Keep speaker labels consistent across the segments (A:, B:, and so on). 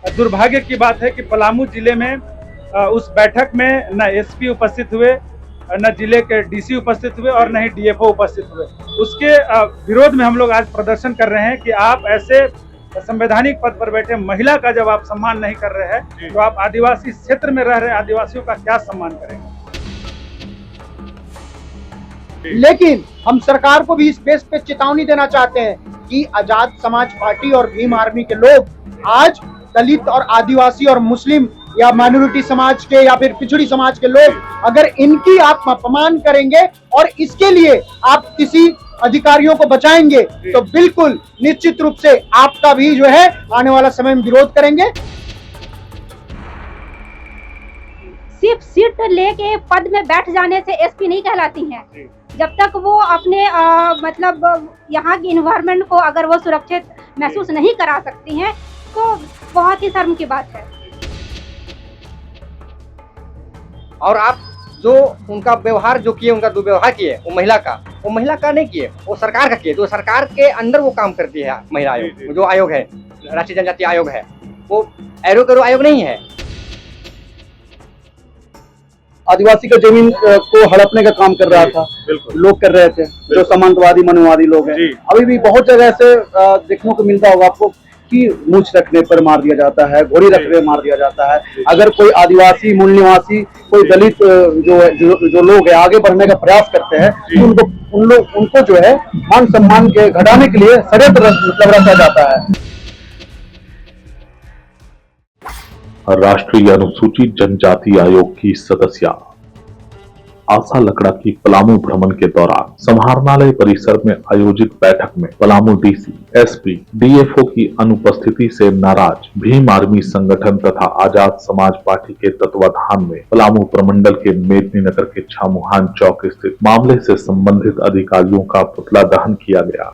A: दुर्भाग्य की बात है कि पलामू जिले में उस बैठक में न एसपी उपस्थित हुए, न जिले के डीसी उपस्थित हुए और न ही डीएफओ उपस्थित हुए। उसके विरोध में हम लोग आज प्रदर्शन कर रहे हैं कि आप ऐसे संवैधानिक पद पर बैठे महिला का जब आप सम्मान नहीं कर रहे हैं तो आप आदिवासी क्षेत्र में रह रहे आदिवासियों का क्या सम्मान करेंगे।
B: लेकिन हम सरकार को भी इस बेस पे चेतावनी देना चाहते हैं कि आजाद समाज पार्टी और भीम आर्मी के लोग आज दलित और आदिवासी और मुस्लिम या माइनॉरिटी समाज के या फिर पिछड़ी समाज के लोग अगर इनकी आप अपमान करेंगे और इसके लिए आप किसी अधिकारियों को बचाएंगे तो बिल्कुल निश्चित रूप से आपका भी जो है आने वाला समय में विरोध करेंगे।
C: सिर्फ सीट लेके पद में बैठ जाने से एसपी नहीं कहलाती हैं। जब तक वो अपने मतलब यहाँ की इन्वायरमेंट को अगर वो सुरक्षित महसूस नहीं करा सकती हैं तो बहुत ही शर्म की बात है।
D: और आप जो उनका व्यवहार जो किए, उनका दुर्व्यवहार किए, वो महिला का नहीं किए, वो सरकार का किए। जो सरकार के अंदर वो काम करती है महिला आयोग, जो आयोग है राष्ट्रीय जनजाति आयोग है, वो एरो आयोग नहीं है।
E: आदिवासी का जमीन को हड़पने का काम कर रहा था, लोग कर रहे थे जो सामंतवादी मनोवादी लोग हैं। अभी भी बहुत जगह ऐसे देखने को मिलता होगा आपको कि मूछ रखने पर मार दिया जाता है, घोड़ी रखने पर मार दिया जाता है। अगर कोई आदिवासी मूल निवासी कोई दलित जो लोग है आगे बढ़ने का प्रयास करते हैं तो उनको जो है मान सम्मान के घटाने के लिए षड्यंत्र मतलब रचा जाता है।
F: राष्ट्रीय अनुसूचित जनजाति आयोग की सदस्य आशा लकड़ा की पलामू भ्रमण के दौरान समाहरणालय परिसर में आयोजित बैठक में पलामू डीसी, एसपी, डीएफओ की अनुपस्थिति से नाराज भीम आर्मी संगठन तथा आजाद समाज पार्टी के तत्वाधान में पलामू प्रमंडल के मेदिनीनगर के छामुहान चौक स्थित मामले से संबंधित अधिकारियों का पुतला दहन किया गया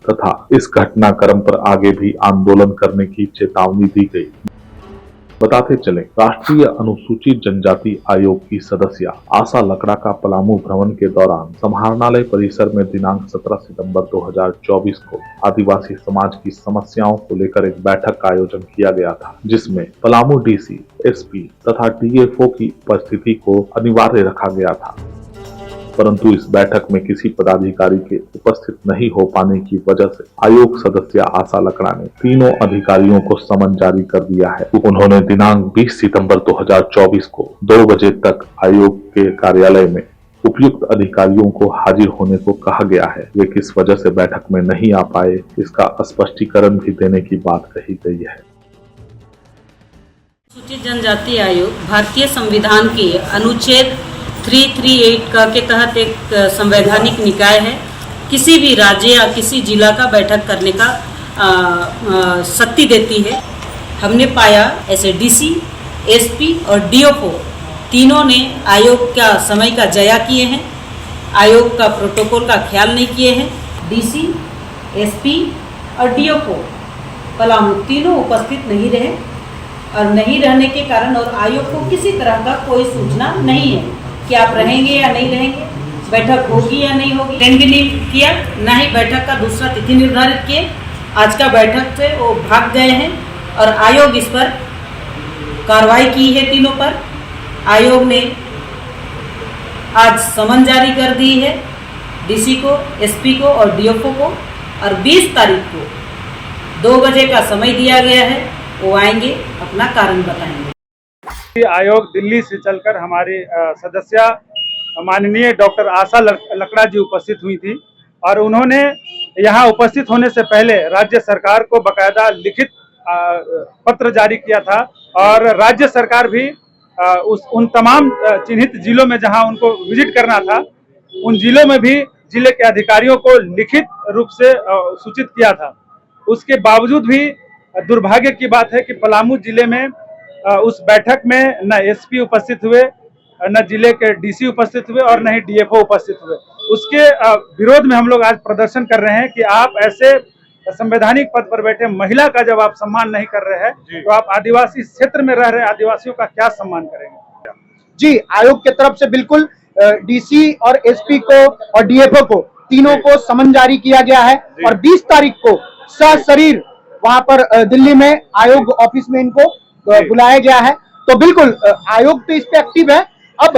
F: तथा इस घटनाक्रम पर आगे भी आंदोलन करने की चेतावनी दी गई। बताते चले, राष्ट्रीय अनुसूचित जनजाति आयोग की सदस्य आशा लकड़ा का पलामू भ्रमण के दौरान समाहरणालय परिसर में दिनांक 17 सितंबर 2024 को आदिवासी समाज की समस्याओं को लेकर एक बैठक का आयोजन किया गया था, जिसमें पलामू डीसी, एसपी तथा डीएफओ की उपस्थिति को अनिवार्य रखा गया था। परंतु इस बैठक में किसी पदाधिकारी के उपस्थित नहीं हो पाने की वजह से आयोग सदस्य आशा लकड़ा ने तीनों अधिकारियों को समन जारी कर दिया है। उन्होंने दिनांक 20 सितंबर 2024 को 2 बजे तक आयोग के कार्यालय में उपयुक्त अधिकारियों को हाजिर होने को कहा गया है। वे किस वजह से बैठक में नहीं आ पाए, इसका स्पष्टीकरण भी देने की बात कही गई है।
G: अनुसूचित जनजाति आयोग भारतीय संविधान के अनुच्छेद 338 के तहत एक संवैधानिक निकाय है। किसी भी राज्य या किसी जिला का बैठक करने का शक्ति देती है। हमने पाया ऐसे डीसी, एसपी और डीएफओ तीनों ने आयोग का समय का जया किए हैं, आयोग का प्रोटोकॉल का ख्याल नहीं किए हैं। डीसी, एसपी और डीएफओ पलामू तीनों उपस्थित नहीं रहे और नहीं रहने के कारण और आयोग को किसी तरह का कोई सूचना नहीं है कि आप रहेंगे या नहीं रहेंगे, बैठक होगी या नहीं होगी। अटेंड भी नहीं किया, ना ही बैठक का दूसरा तिथि निर्धारित किए। आज का बैठक से वो भाग गए हैं और आयोग इस पर कार्रवाई की है। तीनों पर आयोग ने आज समन जारी कर दी है, डीसी को, एसपी को और डीएफओ को, और 20 तारीख को 2 बजे का समय दिया गया है। वो आएंगे, अपना कारण बताएंगे।
A: आयोग दिल्ली से चलकर हमारी सदस्य माननीय डॉक्टर आशा लकड़ा जी उपस्थित हुई थी और उन्होंने यहाँ उपस्थित होने से पहले राज्य सरकार को बकायदा लिखित पत्र जारी किया था और राज्य सरकार भी उन तमाम चिन्हित जिलों में जहाँ उनको विजिट करना था, उन जिलों में भी जिले के अधिकारियों को लिखित रूप से सूचित किया था। उसके बावजूद भी दुर्भाग्य की बात है कि पलामू जिले में उस बैठक में न एसपी उपस्थित हुए, न जिले के डीसी उपस्थित हुए और न ही डीएफओ उपस्थित हुए। उसके विरोध में हम लोग आज प्रदर्शन कर रहे हैं कि आप ऐसे संवैधानिक पद पर बैठे महिला का जब आप सम्मान नहीं कर रहे हैं तो आप आदिवासी क्षेत्र में रह रहे आदिवासियों का क्या सम्मान करेंगे।
B: जी, आयोग की तरफ से बिल्कुल डीसी और एसपी को और डीएफओ को तीनों को समन जारी किया गया है और 20 तारीख को सशरीर वहां पर दिल्ली में आयोग ऑफिस में इनको बुलाया गया है। तो बिल्कुल आयोग तो इस पे एक्टिव है। अब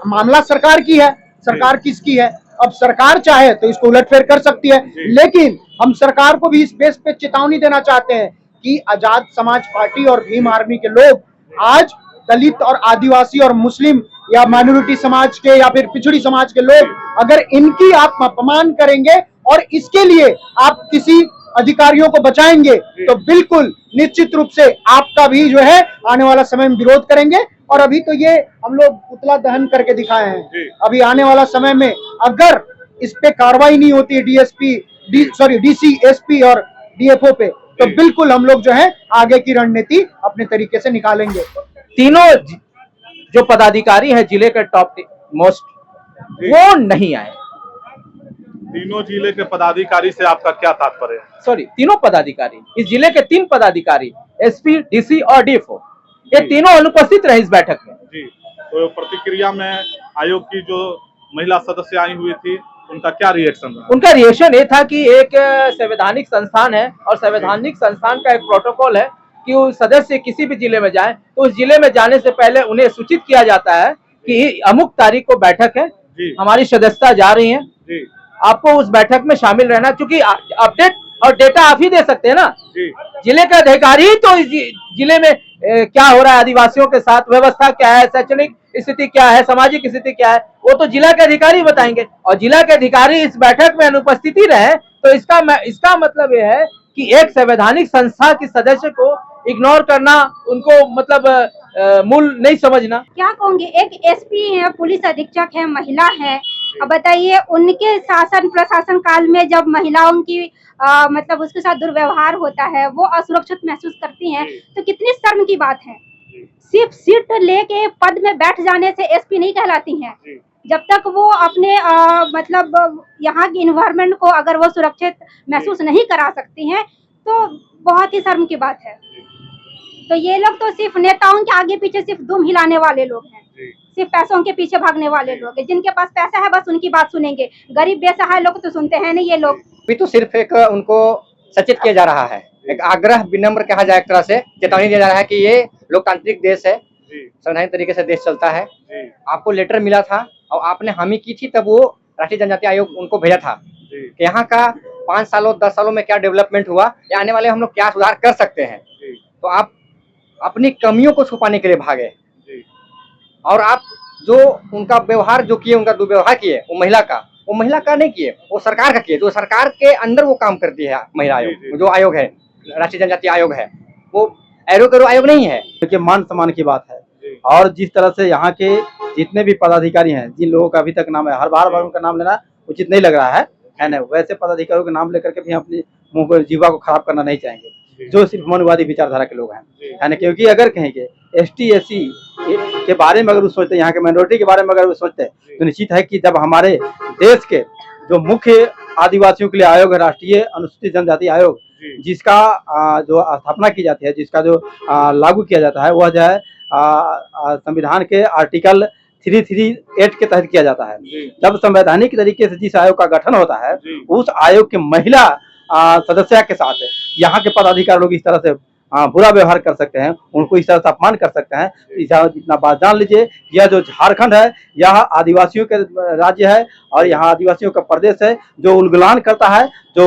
B: मामला सरकार की है, सरकार किसकी है? अब सरकार चाहे तो इसको उलटफेर कर सकती है, लेकिन हम सरकार को भी इस बेस पे चेतावनी देना चाहते हैं कि आजाद समाज पार्टी और भीम आर्मी के लोग आज दलित और आदिवासी और मुस्लिम या माइनॉरिटी समाज के या फिर पिछड़ी समाज के लोग अगर इनकी आप अपमान करेंगे और इसके लिए आप किसी अधिकारियों को बचाएंगे तो बिल्कुल निश्चित रूप से आपका भी जो है आने वाला समय में विरोध करेंगे। और अभी तो ये हम लोग पुतला दहन करके दिखाए हैं। अभी आने वाला समय में अगर इस पे कार्रवाई नहीं होती है डीसी, एसपी और डीएफओ पे, तो बिल्कुल हम लोग जो है आगे की रणनीति अपने तरीके से निकालेंगे।
H: तीनों जो पदाधिकारी हैं जिले के टॉप मोस्ट वो नहीं आए।
I: तीनों जिले के पदाधिकारी से आपका क्या तात्पर्य है?
H: सॉरी, तीनों पदाधिकारी, इस जिले के 3 पदाधिकारी, एसपी, डीसी और डीएफओ, ये तीनों अनुपस्थित रहे इस बैठक में।
I: जी, तो प्रतिक्रिया में आयोग की जो महिला सदस्य आई हुई थी उनका क्या रिएक्शन रहा?
H: उनका रिएक्शन ये था कि एक संवैधानिक संस्थान है और संवैधानिक संस्थान का एक प्रोटोकॉल है कि वो सदस्य किसी भी जिले में जाए तो उस जिले में जाने से पहले उन्हें सूचित किया जाता है कि अमुक तारीख को बैठक है, हमारी सदस्यता जा रही है, आपको उस बैठक में शामिल रहना। क्योंकि अपडेट और डेटा आप ही दे सकते हैं ना, जिले के अधिकारी तो इस जिले में क्या हो रहा है, आदिवासियों के साथ व्यवस्था क्या है, शैक्षणिक स्थिति क्या है, सामाजिक स्थिति क्या है, वो तो जिला के अधिकारी बताएंगे। और जिला के अधिकारी इस बैठक में अनुपस्थिति रहे तो इसका मतलब यह है कि एक संवैधानिक संस्था की सदस्य को इग्नोर करना, उनको मतलब मूल नहीं समझना।
C: क्या कहूँगी, एक एसपी है, पुलिस अधीक्षक है, महिला है। अब बताइए उनके शासन प्रशासन काल में जब महिलाओं की मतलब उसके साथ दुर्व्यवहार होता है, वो असुरक्षित महसूस करती हैं, तो कितनी शर्म की बात है। सिर्फ सीट लेके पद में बैठ जाने से एसपी नहीं कहलाती हैं। जब तक वो अपने मतलब यहाँ की इन्वायरमेंट को अगर वो सुरक्षित महसूस नहीं करा सकती हैं तो बहुत ही शर्म की बात है। तो ये लोग तो सिर्फ नेताओं के आगे पीछे सिर्फ दुम हिलाने वाले लोग हैं, सिर्फ पैसों के पीछे भागने वाले लोग हैं। जिनके पास पैसा है बस उनकी बात सुनेंगे, गरीब बेसहाय लोग तो सुनते हैं नहीं ये लोग।
D: अभी तो सिर्फ एक उनको सचेत किया जा रहा है, एक आग्रह विनम्र कहा जाए, एक तरह से चेतावनी दिया जा रहा है कि ये लोकतांत्रिक देश है, संवैधानिक तरीके से देश चलता है। आपको लेटर मिला था और आपने हामी की थी, तब वो राष्ट्रीय जनजाति आयोग उनको भेजा था कि यहाँ का 5 सालों 10 सालों में क्या डेवलपमेंट हुआ या आने वाले हम लोग क्या सुधार कर सकते हैं। तो आप अपनी कमियों को छुपाने के लिए भागे और आप जो उनका व्यवहार जो किए, उनका दुर्व्यवहार किए, वो महिला का नहीं किए, वो सरकार का किए। तो सरकार के अंदर वो काम करती है महिला आयोग, जो आयोग है राष्ट्रीय जनजाति आयोग है, वो एरो आयोग नहीं है।
E: देखिए मान सम्मान की बात है और जिस तरह से यहाँ के जितने भी पदाधिकारी हैं, जिन लोगों का अभी तक नाम है, हर बार उनका नाम लेना उचित नहीं लग रहा है ना। वैसे पदाधिकारियों के नाम लेकर के भी हम अपनी मुंह पर जीवा को खराब करना नहीं चाहेंगे, जो सिर्फ मनुवादी विचारधारा के लोग हैं, है ना। क्योंकि अगर कहेंगे ST SC के बारे में अगर वो सोचते हैं, यहाँ के माइनॉरिटी के बारे में अगर वो सोचते हैं, तो निश्चित है कि जब हमारे देश के जो मुख्य आदिवासियों के लिए आयोग है, राष्ट्रीय अनुसूचित जनजाति आयोग, जिसका जो स्थापना की जाती है, जिसका जो लागू किया जाता है, वह जो है संविधान के आर्टिकल 338 के तहत किया जाता है। जब संवैधानिक तरीके से जिस आयोग का गठन होता है, उस आयोग के महिला सदस्य के साथ यहाँ के पदाधिकारी लोग इस तरह से बुरा व्यवहार कर सकते हैं, उनको इस तरह से अपमान कर सकते हैं। जितना बात जान लीजिए, यह जो झारखंड है, यह आदिवासियों के राज्य है और यहाँ आदिवासियों का प्रदेश है, जो उल्गुलान करता है, जो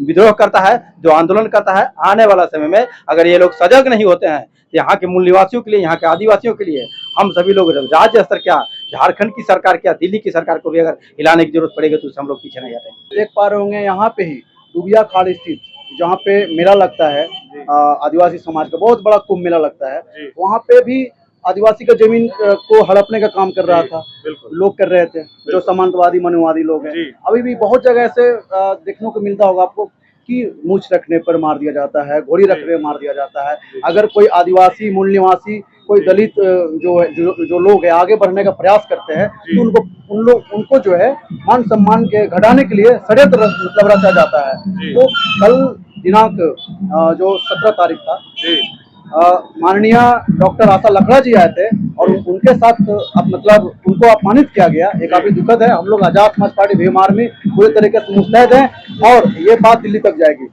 E: विद्रोह करता है, जो आंदोलन करता है। आने वाला समय में अगर ये लोग सजग नहीं होते हैं, यहाँ के मूल निवासियों के लिए, यहाँ के आदिवासियों के लिए हम सभी लोग राज्य स्तर क्या, झारखंड की सरकार क्या, दिल्ली की सरकार को भी अगर हिलाने की जरूरत पड़ेगी तो हम लोग पीछे नहीं हटेंगे। देख पा रहे होंगे यहाँ पे ही दुबिया खाड़ स्थित जहाँ पे मेला लगता है, आदिवासी समाज का बहुत बड़ा कुंभ मेला लगता है, वहाँ पे भी आदिवासी का जमीन को हड़पने का काम कर रहा था, लोग कर रहे थे, जो सामंतवादी मनुवादी लोग हैं। अभी भी बहुत जगह ऐसे देखने को मिलता होगा आपको कि मूछ रखने पर मार दिया जाता है, घोड़ी रखने पर मार दिया जाता है। अगर कोई आदिवासी, मूल निवासी, कोई दलित जो लोग है आगे बढ़ने का प्रयास करते हैं, तो उनको जो है मान सम्मान के घटाने के लिए षड्यंत्र मतलब रचा जाता है। तो कल दिनांक जो 17 तारीख था, माननीय डॉक्टर आशा लकड़ा जी आए थे और उनके साथ अब मतलब उनको अपमानित किया गया। ये काफी दुखद है। हम लोग आजाद समाज पार्टी भीम आर्मी पूरे तरीके से मुस्तैद हैं और ये बात दिल्ली तक जाएगी।